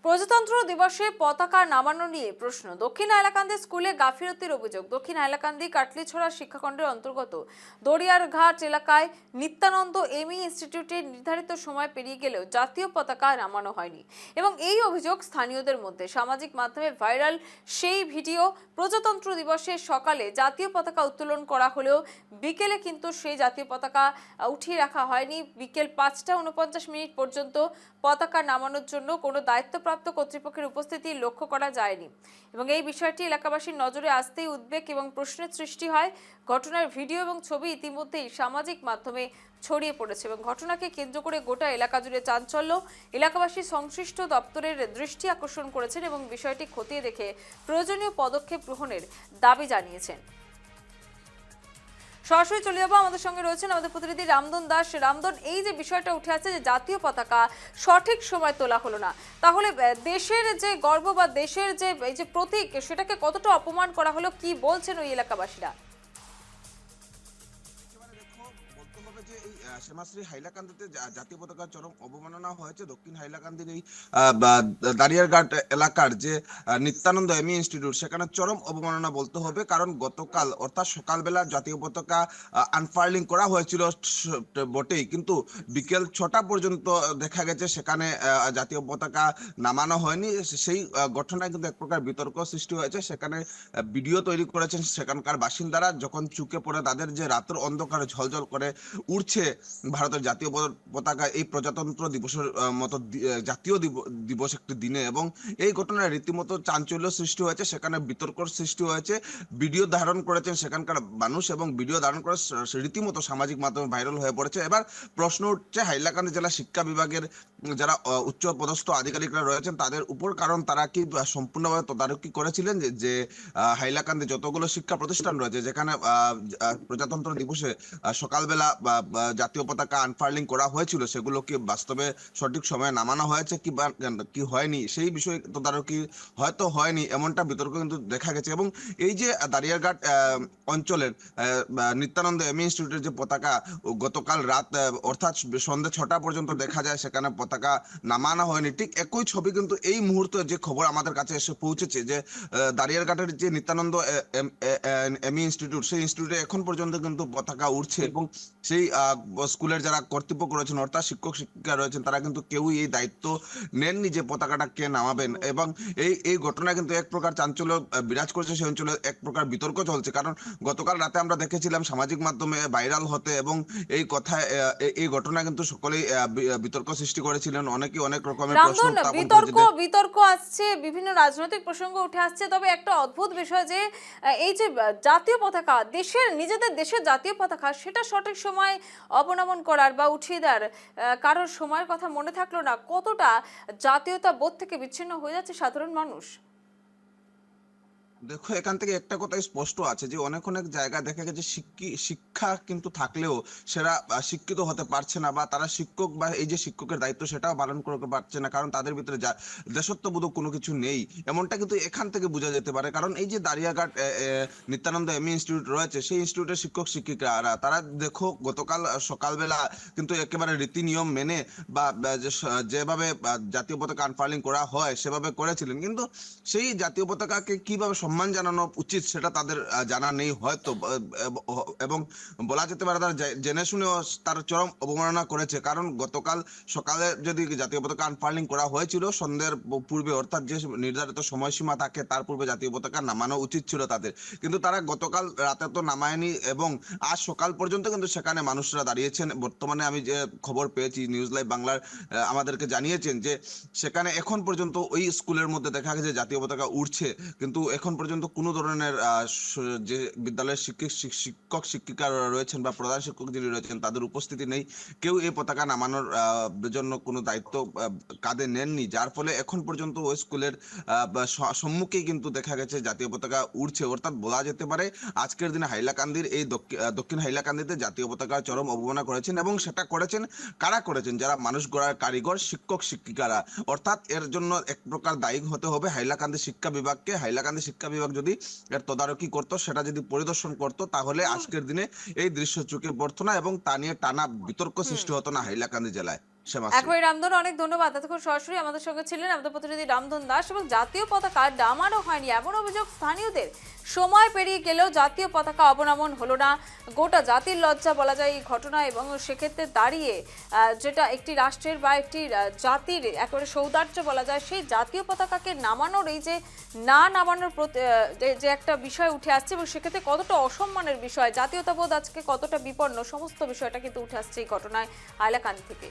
প্রজাতন্ত্র দিবসে পতাকা নামানো নিয়ে প্রশ্ন। দক্ষিণ হাইলাকান্দি স্কুলে গাফিলতির অভিযোগ। দক্ষিণ হাইলাকান্দি কাটলিছড়া শিক্ষাখণ্ডের অন্তর্গত দড়িয়ারঘাট এলাকায় নিত্যানন্দ এমই ইনস্টিটিউটে নির্ধারিত সময় পেরিয়ে গেলেও জাতীয় পতাকা নামানো হয়নি এবং এই অভিযোগ স্থানীয়দের মধ্যে। সামাজিক মাধ্যমে ভাইরাল সেই ভিডিও। প্রজাতন্ত্র দিবসের সকালে জাতীয় পতাকা উত্তোলন করা হলেও বিকেলে কিন্তু সেই জাতীয় পতাকা উঠিয়ে রাখা হয়নি। বিকেল ৫টা ৪৯ পর্যন্ত পতাকা নামানোর জন্য কোনো দায়িত্বপ্রাপ্ত কর্তৃপক্ষের উপস্থিতি লক্ষ্য করা যায়নি এবং এই বিষয়টি এলাকাবাসীর নজরে আসতেই উদ্বেগ এবং প্রশ্নের সৃষ্টি হয়। ঘটনার ভিডিও এবং ছবি ইতিমধ্যেই সামাজিক মাধ্যমে ছড়িয়ে পড়েছে এবং ঘটনাকে কেন্দ্র করে গোটা এলাকা জুড়ে চাঞ্চল্য। এলাকাবাসী সংশ্লিষ্ট দপ্তরের দৃষ্টি আকর্ষণ করেছেন এবং বিষয়টি খতিয়ে দেখে প্রয়োজনীয় পদক্ষেপ গ্রহণের দাবি জানিয়েছেন। সরাসরি চলে যাবো, আমাদের সঙ্গে রয়েছেন আমাদের প্রতিনিধি রামদন দাস। রামদন, এই যে বিষয়টা উঠে আসছে যে জাতীয় পতাকা সঠিক সময় তোলা হলো না, তাহলে দেশের যে গর্ব বা দেশের যে এই যে প্রতীক, সেটাকে কতটা অপমান করা হলো, কি বলছেন ওই এলাকাবাসীরা? শ্যামাশ্রী হাইলাকান্দিতে জাতীয় পতাকার চরম অবমাননা হয়েছে। দক্ষিণ হাইলাকান্দির এই দাঁড়িয়ারঘাট এলাকার যে নিত্যানন্দ এমই ইনস্টিটিউট, সেখানে চরম অবমাননা বলতে হবে, কারণ গতকাল অর্থাৎ সকালবেলা জাতীয় পতাকা আনফার্লিং করা হয়েছিল বটেই, কিন্তু বিকেল 6টা পর্যন্ত দেখা গেছে সেখানে জাতীয় পতাকা নামানো হয়নি। সেই ঘটনায় কিন্তু এক প্রকার বিতর্ক সৃষ্টি হয়েছে। সেখানে ভিডিও তৈরি করেছেন সেখানকার বাসিন্দারা, যখন চুকে পড়ে তাদের যে রাতের অন্ধকারে ঝলঝল করে উঠছে ভারতের জাতীয় পতাকা এই প্রজাতন্ত্র দিবসের মতো জাতীয় দিবস একটি দিনে, এবং এই ঘটনায় রীতিমতো চাঞ্চল্য সৃষ্টি হয়েছে, সেখানে বিতর্কর সৃষ্টি হয়েছে। ভিডিও ধারণ করেছেন সেখানকার মানুষ এবং ভিডিও ধারণ করে রীতিমতো সামাজিক মাধ্যমে ভাইরাল হয়ে পড়েছে। এবার প্রশ্ন উঠছে হাইলাকান্দি জেলা শিক্ষা বিভাগের যারা উচ্চ পদস্থ আধিকারিকরা রয়েছেন তাদের উপর, কারণ তারা কি সম্পূর্ণভাবে তদারকি করেছিলেন যে হাইলাকান্দি যতগুলো শিক্ষা প্রতিষ্ঠান রয়েছে যেখানে প্রজাতন্ত্র দিবসে সকালবেলা জাতীয় পতাকা আনফার্লিং করা হয়েছিল, সেগুলো কি বাস্তবে সঠিক সময়ে নামানো হয়েছে কি হয়নি, সেই বিষয়ে তদারকি হয়তো হয়নি, এমনটা বিতর্ক কিন্তু দেখা গেছে। এবং এই যে দাঁড়িয়ারঘাট অঞ্চলের নিত্যানন্দ এমই ইনস্টিটিউটের যে পতাকা গতকাল রাত অর্থাৎ সন্ধ্যে 6টা পর্যন্ত দেখা যায় সেখানে পতাকা নামানো হয়নি, ঠিক একই ছবি কিন্তু এই মুহূর্তে যে খবর আমাদের কাছে এসে পৌঁছেছে যে দাঁড়িয়ারঘাটের যে নিত্যানন্দ এমই ইনস্টিটিউট, সেই ইনস্টিটিউটে এখন পর্যন্ত কিন্তু পতাকা উঠছে এবং সেই স্কুলের যারা কর্তৃপক্ষ রয়েছেন অর্থাৎ শিক্ষক শিক্ষিকা রয়েছেন তারা কিন্তু কেউই এই দায়িত্ব নেননি যে পতাকাটা কে নামাবেন। এবং এই ঘটনা কিন্তু এক প্রকার চাঞ্চল্য বিরাজ করছে সেই অঞ্চলে, এক প্রকার বিতর্ক চলছে, কারণ গতকাল রাতে আমরা দেখেছিলাম সামাজিক মাধ্যমে ভাইরাল হতে এবং এই কথায় এই ঘটনা কিন্তু সকলেই বিতর্ক সৃষ্টি করেছিলেন, অনেকেই অনেক রকমের প্রশ্ন উত্থাপন করেছিলেন। বিতর্ক আসছে, বিভিন্ন রাজনৈতিক প্রসঙ্গ উঠে আসছে, তবে একটা অদ্ভুত বিষয় যে এই যে জাতীয় পতাকা, নিজেদের দেশের জাতীয় পতাকা, সেটা সঠিক সময় অবনমন করার বা উঠিয়ে দেওয়ার কারোর সময়ের কথা মনে থাকলো না। কতটা জাতীয়তা বোধ থেকে বিচ্ছিন্ন হয়ে যাচ্ছে সাধারণ মানুষ। দেখো, এখান থেকে একটা কথাই স্পষ্ট আছে যে অনেক অনেক জায়গা দেখা গেছে শিক্ষা কিন্তু থাকলেও সেরা শিক্ষিত হতে পারছে না, বা তারা শিক্ষক বা এই যে শিক্ষকের দায়িত্ব সেটাও পালন করতে পারছে না, কারণ তাদের ভিতরে দেশত্ববোধক কোনো কিছু নেই, এমনটা কিন্তু এখান থেকে বোঝা যেতে পারে। কারণ এই যে দাঁড়িয়াঘাট নিত্যানন্দ এমই ইনস্টিটিউট রয়েছে, সেই ইনস্টিটিউটের শিক্ষক শিক্ষিকারা তারা দেখো গতকাল সকালবেলা কিন্তু একেবারে রীতি নিয়ম মেনে বা যেভাবে জাতীয় পতাকা আনফার্লিং করা হয় সেভাবে করেছিলেন, কিন্তু সেই জাতীয় পতাকাকে কিভাবে সম্মান জানানো উচিত সেটা তাদের জানা নেই হয়তো, এবং বলা যেতে পারে তারা জেনে শুনেও তার চরম অবমাননা করেছে। কারণ গতকাল সকালে যদি জাতীয় পতাকা আনফার্লিং করা হয়েছিল সন্ধ্যের পূর্বে, অর্থাৎ যে নির্ধারিত সময়সীমা থাকে তার পূর্বে জাতীয় পতাকা নামানো উচিত ছিল তাদের, কিন্তু তারা গতকাল রাতে তো নামায়নি এবং আজ সকাল পর্যন্ত কিন্তু সেখানে মানুষরা দাঁড়িয়েছেন। বর্তমানে আমি যে খবর পেয়েছি, নিউজ লাইভ বাংলার আমাদেরকে জানিয়েছেন যে সেখানে এখন পর্যন্ত ওই স্কুলের মধ্যে দেখা গেছে জাতীয় পতাকা উঠছে, কিন্তু এখন পর্যন্ত কোনো ধরনের যে বিদ্যালয়ের শিক্ষক শিক্ষিকা রয়েছেন বা প্রধান শিক্ষক যিনি রয়েছেন তাদের উপস্থিতি নেই, কেউ এই পতাকা নামানোর জন্য কোনো দায়িত্ব কাঁধে নেননি, যার ফলে এখন পর্যন্ত ওই স্কুলের সম্মুখেই কিন্তু দেখা গেছে জাতীয় পতাকা উঠছে। অর্থাৎ বলা যেতে পারে আজকের দিনে হাইলাকান্দির এই দক্ষিণ হাইলাকান্দিতে জাতীয় পতাকা চরম অবমাননা করেছেন, এবং সেটা করেছেন কারা করেছেন? যারা মানুষ গড়ার কারিগর শিক্ষক শিক্ষিকারা। অর্থাৎ এর জন্য এক প্রকার দায়ী হতে হবে হাইলাকান্দি শিক্ষা বিভাগকে। হাইলাকান্দি শিক্ষা বিভাগ যদি এর তদারকি করতো, সেটা যদি পরিদর্শন করতো, তাহলে আজকের দিনে এই দৃশ্য চোখে পড়তো না এবং তা নিয়ে টানা বিতর্ক সৃষ্টি হতো না হাইলাকান্দি জেলায়। শ্যামাশ্রী। একবারে রামধন, অনেক ধন্যবাদ। এতক্ষণ সরাসরি আমাদের সঙ্গে ছিলেন আমাদের প্রতিনিধি রামধন দাস। এবং জাতীয় পতাকা নামানো হয়নি এমন অভিযোগ স্থানীয়দের। সময় পেরিয়ে গেলেও জাতীয় পতাকা অবনমন হলো না, গোটা জাতির লজ্জা বলা যায় এই ঘটনা। এবং সেক্ষেত্রে দাঁড়িয়ে যেটা একটি রাষ্ট্রের বা একটি জাতির একেবারে সৌন্দর্য বলা যায়, সেই জাতীয় পতাকাকে নামানোর এই যে না নামানোর যে একটা বিষয় উঠে আসছে, এবং সেক্ষেত্রে কতটা অসম্মানের বিষয়, জাতীয়তাবোধ আজকে কতটা বিপন্ন, সমস্ত বিষয়টা কিন্তু উঠে আসছে এই ঘটনায় হাইলাকান্দি থেকে।